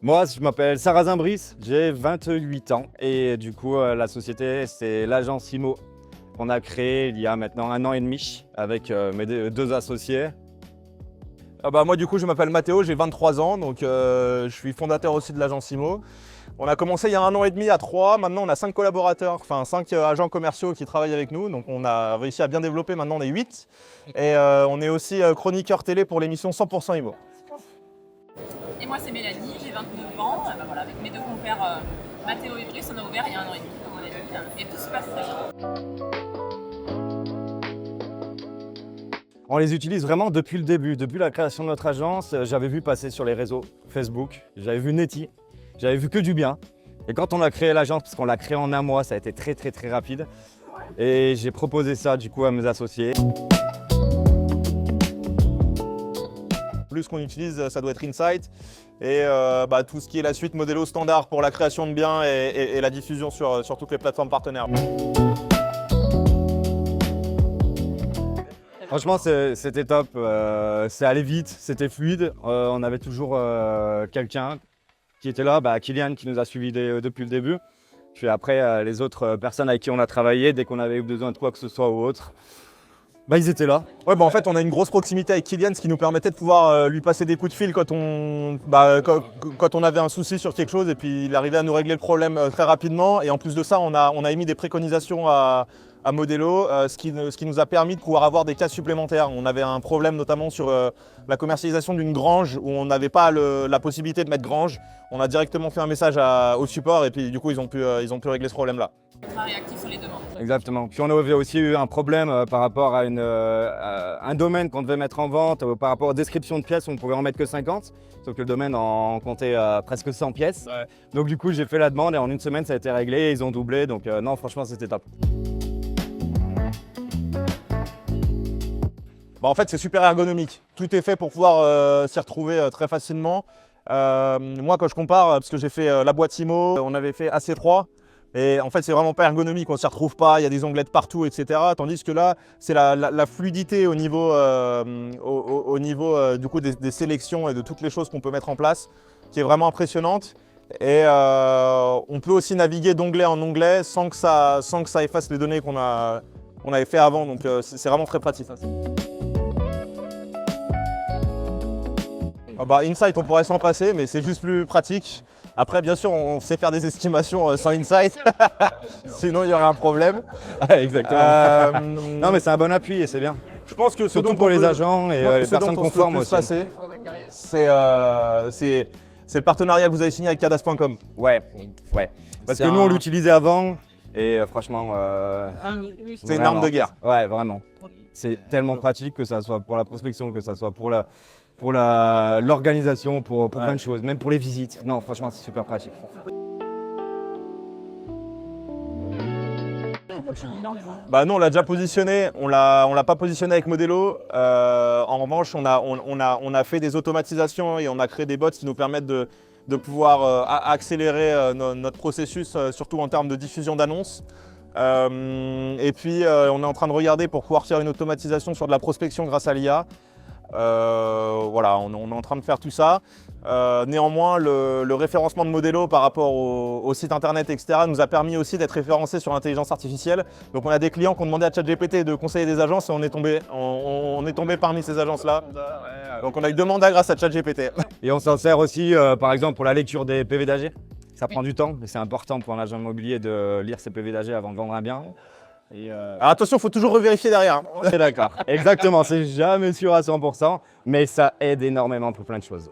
Moi, je m'appelle Sarrazin Brice, j'ai 28 ans et du coup, la société, c'est l'agence IMO qu'on a créée il y a maintenant 1 an et demi avec mes deux associés. Moi du coup je m'appelle Mathéo, j'ai 23 ans, donc je suis fondateur aussi de l'agence IMO. On a commencé il y a 1 an et demi à 3, maintenant on a 5 collaborateurs, enfin 5 agents commerciaux qui travaillent avec nous, donc on a réussi à bien développer, maintenant on est 8. Et on est aussi chroniqueur télé pour l'émission 100% IMO. Et moi c'est Mélanie, j'ai 29 ans, voilà, avec mes deux compères Mathéo et Brice, on a ouvert il y a 1 an et demi, comme on a dit, et tout se passe très bien. On les utilise vraiment depuis le début, depuis la création de notre agence. J'avais vu passer sur les réseaux Facebook, j'avais vu Netty, j'avais vu que du bien. Et quand on a créé l'agence, parce qu'on l'a créé en 1 mois, ça a été très rapide. Et j'ai proposé ça du coup à mes associés. Plus qu'on utilise, ça doit être Insight. Et tout ce qui est la suite Modelo standard pour la création de biens et la diffusion sur toutes les plateformes partenaires. Franchement, c'était top, c'est allé vite, c'était fluide. On avait toujours quelqu'un qui était là, Kylian qui nous a suivis depuis le début. Puis après, les autres personnes avec qui on a travaillé, dès qu'on avait eu besoin de quoi que ce soit ou autre, ils étaient là. Ouais, en fait, on a une grosse proximité avec Kylian, ce qui nous permettait de pouvoir lui passer des coups de fil quand on avait un souci sur quelque chose, et puis il arrivait à nous régler le problème très rapidement. Et en plus de ça, on a émis des préconisations à Modelo, ce qui nous a permis de pouvoir avoir des cas supplémentaires. On avait un problème notamment sur la commercialisation d'une grange où on n'avait pas la possibilité de mettre grange. On a directement fait un message au support et puis du coup ils ont pu régler ce problème-là. On est réactif sur les demandes. Exactement. Puis on avait aussi eu un problème par rapport à un domaine qu'on devait mettre en vente, par rapport aux descriptions de pièces, on ne pouvait en mettre que 50, sauf que le domaine en comptait presque 100 pièces. Ouais. Donc du coup j'ai fait la demande et en 1 semaine ça a été réglé et ils ont doublé, donc non franchement c'était top. En fait, c'est super ergonomique. Tout est fait pour pouvoir s'y retrouver très facilement. Moi, quand je compare, parce que j'ai fait la boîte IMO, on avait fait AC3. Et en fait, c'est vraiment pas ergonomique, on ne s'y retrouve pas, il y a des onglets de partout, etc. Tandis que là, c'est la fluidité au niveau, du coup, des sélections et de toutes les choses qu'on peut mettre en place qui est vraiment impressionnante. Et on peut aussi naviguer d'onglet en onglet sans que ça efface les données qu'on avait fait avant. Donc, c'est vraiment très pratique. Insight, on pourrait s'en passer, mais c'est juste plus pratique. Après, bien sûr, on sait faire des estimations sans Insight, sinon il y aurait un problème. Exactement. Non, mais c'est un bon appui et c'est bien. Je pense que surtout pour les agents et les personnes conformes aussi. C'est le partenariat que vous avez signé avec Cadas.com. Ouais. Parce que nous, on l'utilisait avant et franchement, c'est une arme de guerre. Ouais, vraiment. C'est tellement pratique, que ça soit pour la prospection, que ça soit pour l'organisation, pour plein de choses, même pour les visites. Non, franchement, c'est super pratique. Non, on l'a déjà positionné, on l'a pas positionné avec Modelo. En revanche, on a fait des automatisations et on a créé des bots qui nous permettent de pouvoir accélérer notre processus, surtout en termes de diffusion d'annonces. Et puis, on est en train de regarder pour pouvoir faire une automatisation sur de la prospection grâce à l'IA. Voilà, on est en train de faire tout ça. Néanmoins, le référencement de Modelo par rapport au site internet, etc., nous a permis aussi d'être référencés sur l'intelligence artificielle. Donc on a des clients qui ont demandé à ChatGPT de conseiller des agences et on est tombé parmi ces agences-là. Donc on a eu deux mandats grâce à ChatGPT. Et on s'en sert aussi, par exemple, pour la lecture des PV d'AG. Ça prend du temps, mais c'est important pour un agent immobilier de lire ses PV d'AG avant de vendre un bien. Alors attention, il faut toujours revérifier derrière. D'accord, exactement, c'est jamais sûr à 100%, mais ça aide énormément pour plein de choses.